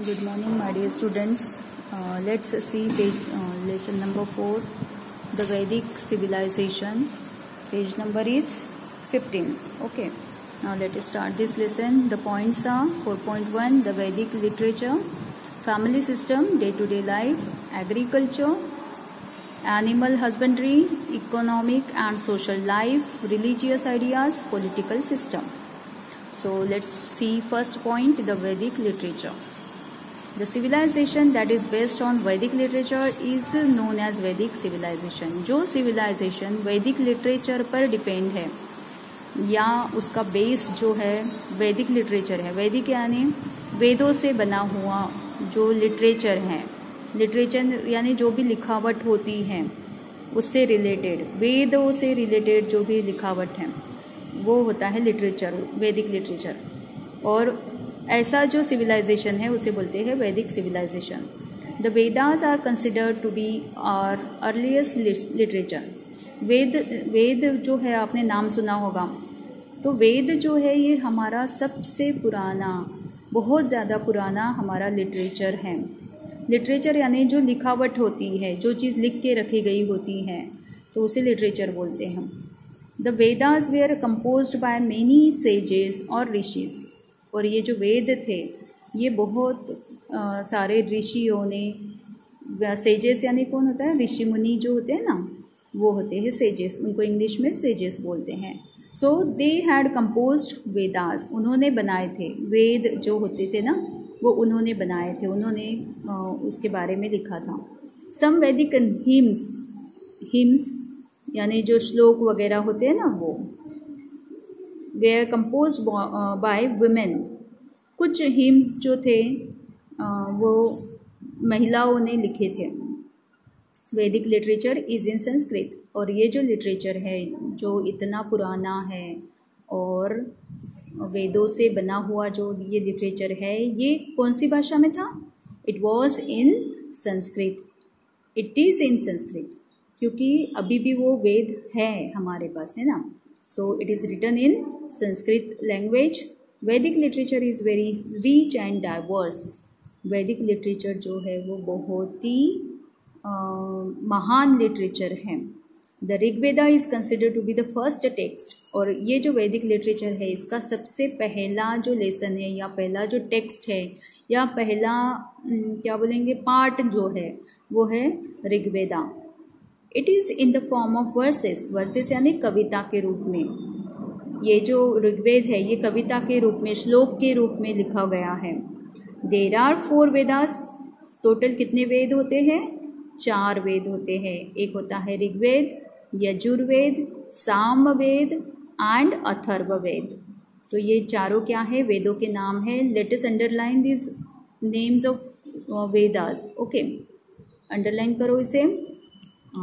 Good morning, my dear students. Let's see lesson number 4, the Vedic civilization. Page number is 15. Okay. Now let us start this lesson. The points are 4.1, the Vedic literature, family system, day-to-day life, agriculture, animal husbandry, economic and social life, religious ideas, political system. So let's see first point, the Vedic literature. The civilization that is based on Vedic literature is known as Vedic civilization. जो civilization Vedic literature पर depend है या उसका base जो है वैदिक literature है, वैदिक यानी वेदों से बना हुआ जो लिटरेचर है, लिटरेचर यानी जो भी लिखावट होती है उससे रिलेटेड, वेदों से रिलेटेड जो भी लिखावट है वो होता है लिटरेचर, वैदिक लिटरेचर। और ऐसा जो सिविलाइजेशन है उसे बोलते हैं वैदिक civilization. The Vedas are considered to be our earliest literature. Veda जो है आपने नाम सुना होगा, तो वेद जो है ये हमारा सबसे पुराना, बहुत ज़्यादा पुराना हमारा लिटरेचर है। लिटरेचर यानी जो लिखावट होती है, जो चीज़ लिख के रखी गई होती है, तो उसे लिटरेचर बोलते हैं। The Vedas were composed by many sages और ऋषिज। और ये जो वेद थे ये बहुत सारे ऋषियों ने, सेजेस यानी कौन होता है, ऋषि मुनि जो होते हैं ना, वो होते हैं सेजेस, उनको इंग्लिश में सेजेस बोलते हैं। सो दे हैड कंपोज्ड वेदास, उन्होंने बनाए थे वेद जो होते थे ना, वो उन्होंने बनाए थे, उन्होंने उसके बारे में लिखा था। सम वैदिक हिम्स यानी जो श्लोक वगैरह होते हैं ना, वो वेयर कंपोज बाय वुमेन। कुछ हिम्स जो थे वो महिलाओं ने लिखे थे। वैदिक लिटरेचर इज़ इन संस्कृत। और ये जो लिटरेचर है जो इतना पुराना है और वेदों से बना हुआ जो ये लिटरेचर है, ये कौन सी भाषा में था? It was in Sanskrit. It is in Sanskrit, क्योंकि अभी भी वो वेद है हमारे पास, है ना। So it is written in Sanskrit language. Vedic literature is very rich and diverse. वैदिक लिटरेचर जो है वो बहुत ही महान लिटरेचर है। The Rigveda is considered to be the first text. और ये जो वैदिक लिटरेचर है इसका सबसे पहला जो लेसन है या पहला जो टेक्स्ट है या पहला क्या बोलेंगे पार्ट जो है वो है Rigveda. It is in the form of versus. Versus यानी कविता के रूप में। ये जो ऋग्वेद है ये कविता के रूप में, श्लोक के रूप में लिखा गया है। There are 4 Vedas. टोटल कितने वेद होते हैं? 4 वेद होते हैं। एक होता है ऋग्वेद, यजुर्वेद, सामवेद एंड अथर्ववेद। तो ये चारों क्या है? वेदों के नाम है। Let us underline this names of Vedas. Okay, underline करो इसे।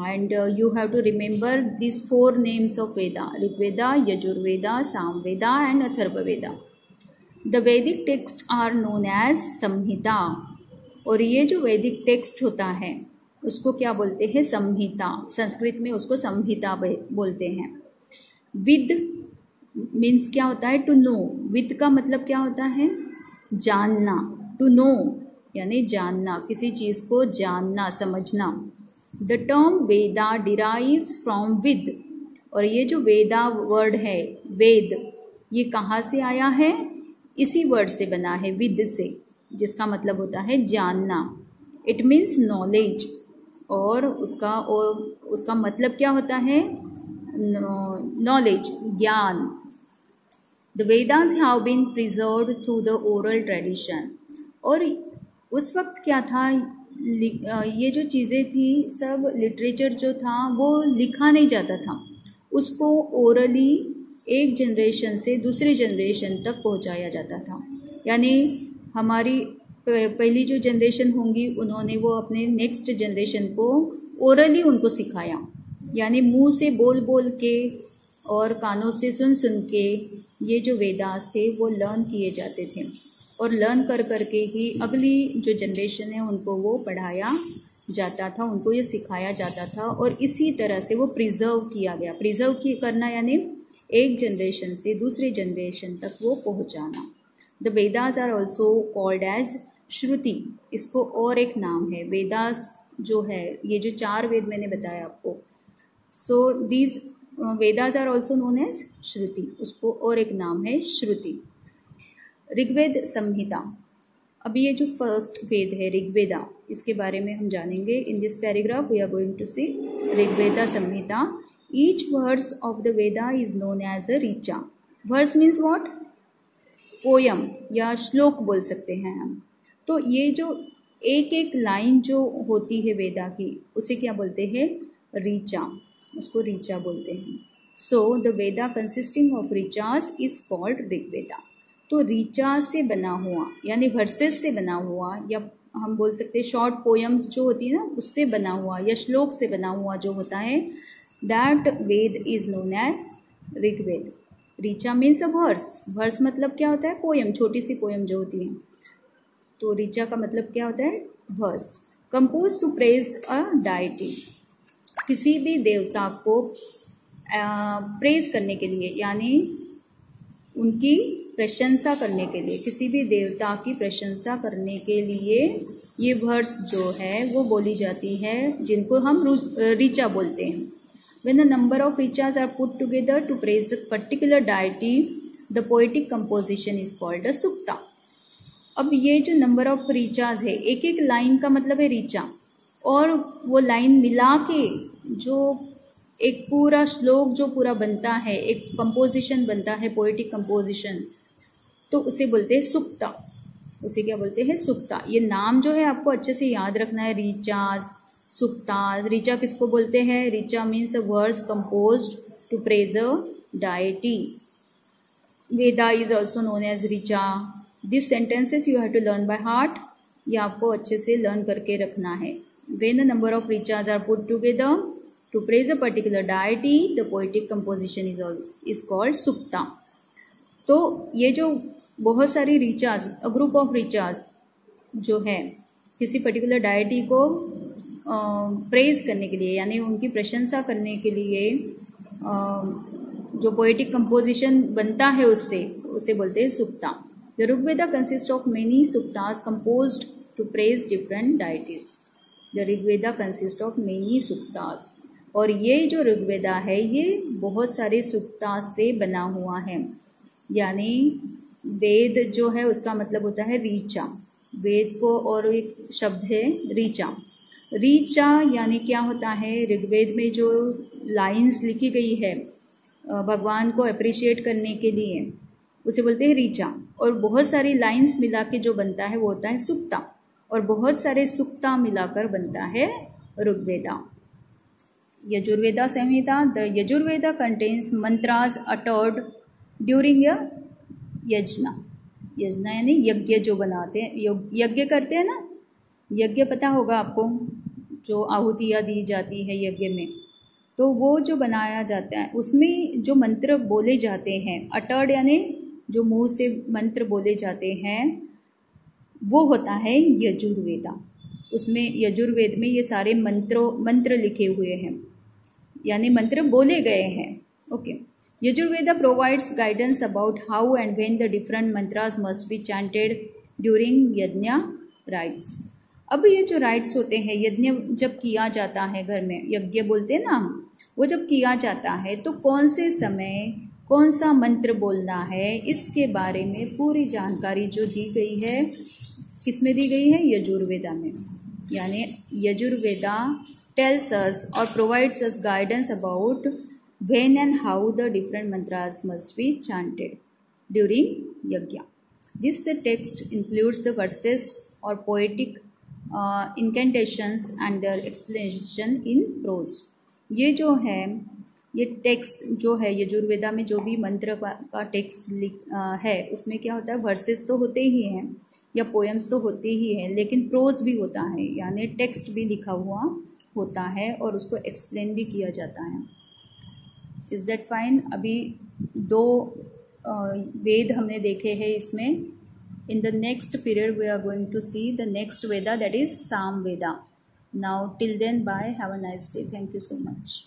And you have to remember these 4 names of Veda: Rigveda, Yajurveda, Samveda and Atharvaveda. The Vedic texts are known as Samhita. और ये जो वैदिक टेक्स्ट होता है उसको क्या बोलते हैं? संहिता। संस्कृत में उसको संहिता बोलते हैं। विद मीन्स क्या होता है? To know. विद का मतलब क्या होता है? जानना। टू नो यानी जानना, किसी चीज़ को जानना, समझना। The term Veda derives from with. और ये जो वेदा वर्ड है, वेद, ये कहाँ से आया है? इसी वर्ड से बना है, विद से, जिसका मतलब होता है जानना। It means knowledge. और उसका मतलब क्या होता है? नॉलेज, ज्ञान। The Vedas have been preserved through the oral tradition. और उस वक्त क्या था? ये जो चीज़ें थी सब, लिटरेचर जो था वो लिखा नहीं जाता था, उसको ओरली एक जनरेशन से दूसरे जनरेशन तक पहुंचाया जाता था। यानी हमारी पहली जो जनरेशन होंगी उन्होंने वो अपने नेक्स्ट जनरेशन को ओरली उनको सिखाया, यानी मुंह से बोल बोल के और कानों से सुन सुन के ये जो वेदास थे वो लर्न किए जाते थे। और लर्न कर कर के ही अगली जो जनरेशन है उनको वो पढ़ाया जाता था, उनको ये सिखाया जाता था। और इसी तरह से वो प्रिजर्व किया गया। प्रिजर्व करना यानी एक जनरेशन से दूसरे जनरेशन तक वो पहुंचाना। The Vedas are also called as Shruti, इसको और एक नाम है। वेदास जो है, ये जो 4 वेद मैंने बताया आपको, so these Vedas are also known as Shruti, उसको और एक नाम है श्रुति। ऋग्वेद संहिता, अभी ये जो फर्स्ट वेद है ऋग्वेदा, इसके बारे में हम जानेंगे। In this paragraph we are going to see Rigveda Samhita. Each words of the Veda is known as a richa. Verse means what? Poem या श्लोक बोल सकते हैं हम। तो ये जो एक एक लाइन जो होती है वेदा की, उसे क्या बोलते हैं? ऋचा, उसको ऋचा बोलते हैं। So the Veda consisting of Richas is called Rigveda. तो ऋचा से बना हुआ यानी वर्सेस से बना हुआ, या हम बोल सकते हैं शॉर्ट पोयम्स जो होती है ना, उससे बना हुआ या श्लोक से बना हुआ जो होता है, that Veda is known as Rigveda. Richa means a verse. Verse मतलब क्या होता है? पोयम, छोटी सी पोयम जो होती है। तो ऋचा का मतलब क्या होता है? Verse. Compose to praise a deity, किसी भी देवता को प्रेज करने के लिए यानी उनकी प्रशंसा करने के लिए, किसी भी देवता की प्रशंसा करने के लिए ये वर्ड्स जो है वो बोली जाती है, जिनको हम ऋचा बोलते हैं। When a number of richas are put together to praise a particular deity, the poetic composition is called a sukta. अब ये जो नंबर ऑफ ऋचाज है, एक एक लाइन का मतलब है ऋचा, और वो लाइन मिला के जो एक पूरा श्लोक जो पूरा बनता है, एक कंपोजिशन बनता है, पोएटिक कंपोजिशन, तो उसे बोलते हैं सुक्ता। उसे क्या बोलते हैं? सुक्ता। ये नाम जो है आपको अच्छे से याद रखना है, ऋचाज, सुक्ता। ऋचा किसको बोलते हैं? Richa means a words composed to praise a deity. Veda is also known as Richa. This sentences you have to learn by heart, ये आपको अच्छे से लर्न करके रखना है। When the number of Richas are put together to praise a particular deity, the poetic composition is called Sukta. तो ये जो बहुत सारी ऋचाज, अ ग्रुप ऑफ ऋचाज जो है किसी पर्टिकुलर डाइटी को प्रेज करने के लिए यानी उनकी प्रशंसा करने के लिए जो पोएटिक कंपोजिशन बनता है उससे, उसे बोलते हैं Sukta. The Rigveda consist of many Suktas composed to praise different deities. The Rigveda consist of many Suktas, और ये जो ऋग्वेदा है ये बहुत सारे सुक्ता से बना हुआ है। यानी वेद जो है उसका मतलब होता है ऋचा। वेद को और एक शब्द है ऋचा। ऋचा यानी क्या होता है? ऋग्वेद में जो लाइंस लिखी गई है भगवान को अप्रिशिएट करने के लिए, उसे बोलते हैं ऋचा। और बहुत सारी लाइंस मिला के जो बनता है वो होता है सुक्ता, और बहुत सारे सुक्ता मिलाकर बनता है Rigveda. Yajurveda Samhita, the Yajurveda contains mantras uttered during a yajna. यज्ञ यानी यज्ञ जो बनाते हैं, यज्ञ करते हैं ना, यज्ञ पता होगा आपको, जो आहुतियाँ दी जाती है यज्ञ में, तो वो जो बनाया जाता है उसमें जो मंत्र बोले जाते हैं, अटर्ड यानी जो मुंह से मंत्र बोले जाते हैं, वो होता है यजुर्वेदा। उसमें यजुर्वेद में ये सारे मंत्र लिखे हुए हैं, यानी मंत्र बोले गए हैं। Okay. Yajurveda provides guidance about how and when the different mantras must be chanted during yajna rites. अब ये जो राइट्स होते हैं, यज्ञ जब किया जाता है घर में, यज्ञ बोलते हैं ना हम, वो जब किया जाता है तो कौन से समय कौन सा मंत्र बोलना है, इसके बारे में पूरी जानकारी जो दी गई है, किसमें दी गई है? यजुर्वेदा में। यानी Yajurveda tells us or provides us guidance about when and how the different mantras must be chanted during yajna. This text includes the verses or poetic incantations and their explanation in prose. ये जो है, ये text जो है यजुर्वेदा में जो भी मंत्र का टेक्स्ट है, उसमें क्या होता है? वर्सेस तो होते ही हैं या पोएम्स तो होते ही हैं, लेकिन प्रोज भी होता है, यानी टेक्स्ट भी लिखा हुआ होता है और उसको एक्सप्लेन भी किया जाता है। Is that fine? अभी 2 वेद हमने देखे हैं इसमें। In the next period we are going to see the next Veda, that is Sama Veda. Now till then, bye, have a nice day, thank you so much.